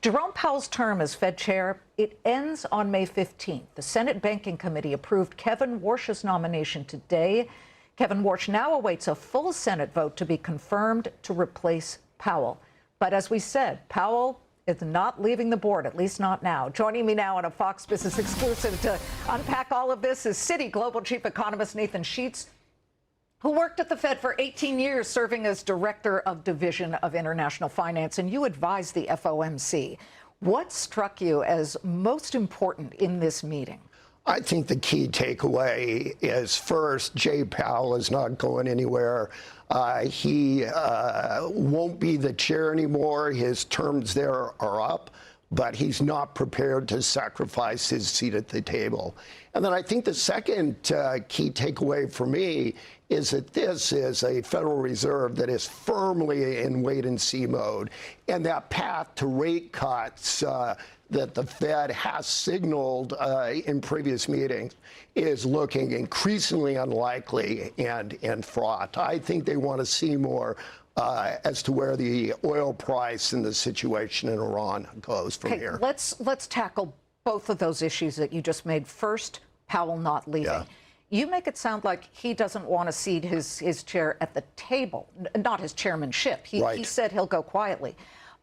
Jerome Powell's term as Fed chair, it ends on May 15th. The Senate Banking Committee approved Kevin Warsh's nomination today. Kevin Warsh now awaits a full Senate vote to be confirmed to replace Powell. But as we said, Powell is not leaving the board, at least not now. Joining me now on a Fox Business exclusive to unpack all of this is Citi Global Chief Economist Nathan Sheets, who worked at the Fed for 18 years, serving as Director of Division of International Finance, and you advised the FOMC. What struck you as most important in this meeting? I think the key takeaway is, first, Jay Powell is not going anywhere. He won't be the chair anymore. His terms there are up, but he's not prepared to sacrifice his seat at the table. And then I think the second key takeaway for me is that this is a Federal Reserve that is firmly in wait-and-see mode, and that path to rate cuts that the Fed has signaled in previous meetings is looking increasingly unlikely and fraught. I think they want to see more as to where the oil price and the situation in Iran goes from here. Let's tackle both of those issues that you just made. First, Powell not leaving. Yeah. You make it sound like he doesn't want to cede his chair at the table, not his chairmanship. He said he'll go quietly.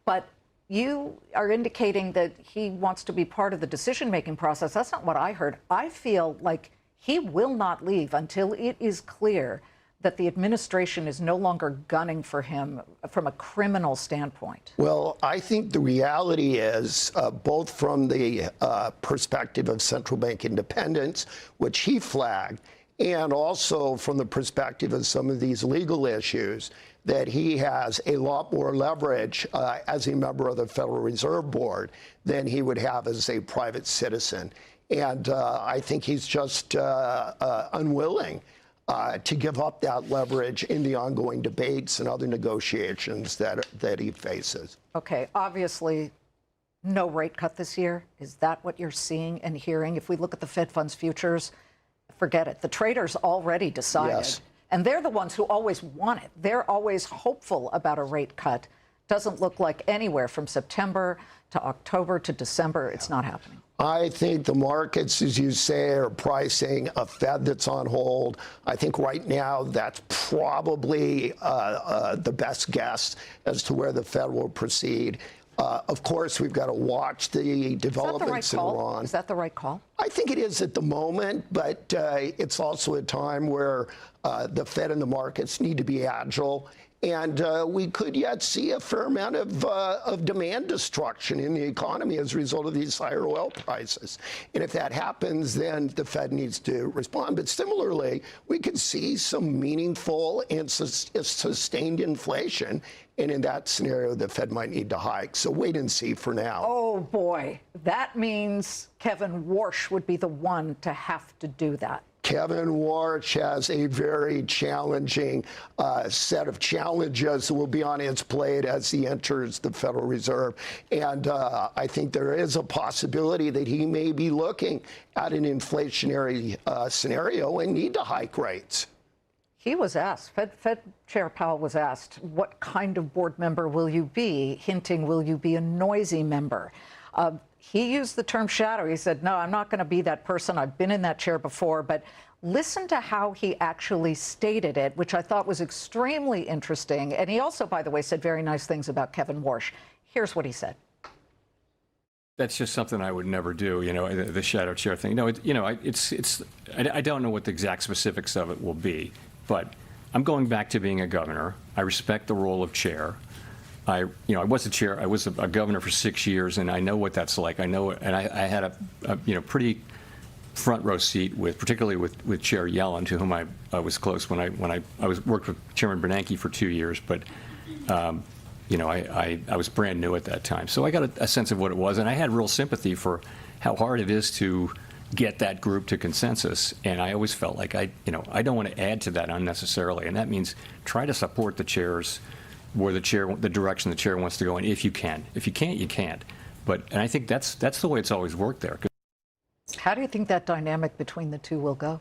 But you are indicating that he wants to be part of the decision-making process. That's not what I heard. I feel like he will not leave until it is clear that the administration is no longer gunning for him from a criminal standpoint. Well, I think the reality is, both from the perspective of central bank independence, which he flagged, and also from the perspective of some of these legal issues, that he has a lot more leverage as a member of the Federal Reserve Board than he would have as a private citizen. And I think he's just unwilling to give up that leverage in the ongoing debates and other negotiations that he faces. Okay, obviously, no rate cut this year. Is that what you're seeing and hearing? If we look at the Fed funds futures, forget it. The traders already decided. Yes. And they're the ones who always want it. They're always hopeful about a rate cut. Doesn't look like anywhere from September to October to December, it's not happening. I think the markets, as you say, are pricing a Fed that's on hold. I think right now that's probably the best guess as to where the Fed will proceed. Of course, we've got to watch the developments in Iran. Is that the right call? I think it is at the moment, but it's also a time where the Fed and the markets need to be agile. And we could yet see a fair amount of demand destruction in the economy as a result of these higher oil prices. And if that happens, then the Fed needs to respond. But similarly, we could see some meaningful and sustained inflation. And in that scenario, the Fed might need to hike. So wait and see for now. Oh, boy. That means Kevin Warsh would be the one to have to do that. Kevin Warsh has a very challenging set of challenges that will be on his plate as he enters the Federal Reserve. And I think there is a possibility that he may be looking at an inflationary scenario and need to hike rates. He was asked, Fed Chair Powell was asked, what kind of board member will you be? Hinting, will you be a noisy member? He used the term shadow. He said, no, I'm not going to be that person. I've been in that chair before. But listen to how he actually stated it, which I thought was extremely interesting. And he also, by the way, said very nice things about Kevin Warsh. Here's what he said. That's just something I would never do, the shadow chair thing. I don't know what the exact specifics of it will be, but I'm going back to being a governor. I respect the role of chair. I was a chair. I was a governor for 6 years, and I know what that's like. I know it, and I had a pretty front row seat particularly with Chair Yellen, to whom I was close when I worked with Chairman Bernanke for 2 years. But I was brand new at that time, so I got a sense of what it was, and I had real sympathy for how hard it is to get that group to consensus. And I always felt like I don't want to add to that unnecessarily, and that means try to support the chairs where the direction the chair wants to go in, if you can. If you can't, you can't. And I think that's the way it's always worked there. How do you think that dynamic between the two will go?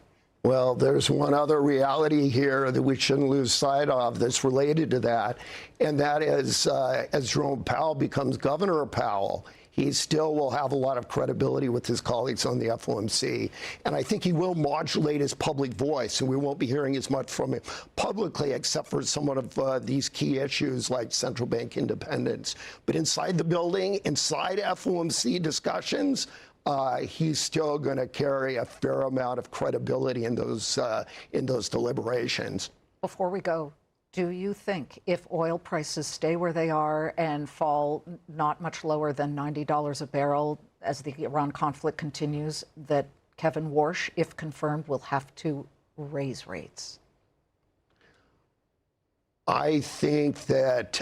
Well, there's one other reality here that we shouldn't lose sight of that's related to that, and that is as Jerome Powell becomes Governor Powell, he still will have a lot of credibility with his colleagues on the FOMC. And I think he will modulate his public voice, and we won't be hearing as much from him publicly except for some of these key issues like central bank independence. But inside the building, inside FOMC discussions, he's still going to carry a fair amount of credibility in those deliberations. Before we go, do you think if oil prices stay where they are and fall not much lower than $90 a barrel as the Iran conflict continues, that Kevin Warsh, if confirmed, will have to raise rates? I think that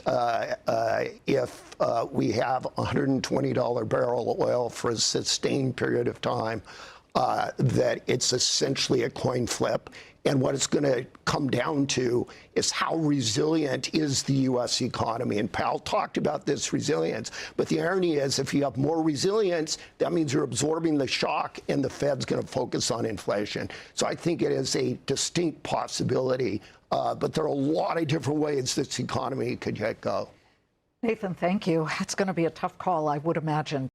if we have $120 barrel oil for a sustained period of time, that it's essentially a coin flip. And what it's going to come down to is how resilient is the U.S. economy. And Powell talked about this resilience. But the irony is, if you have more resilience, that means you're absorbing the shock, and the Fed's going to focus on inflation. So I think it is a distinct possibility. But there are a lot of different ways this economy could go. Nathan, thank you. It's going to be a tough call, I would imagine.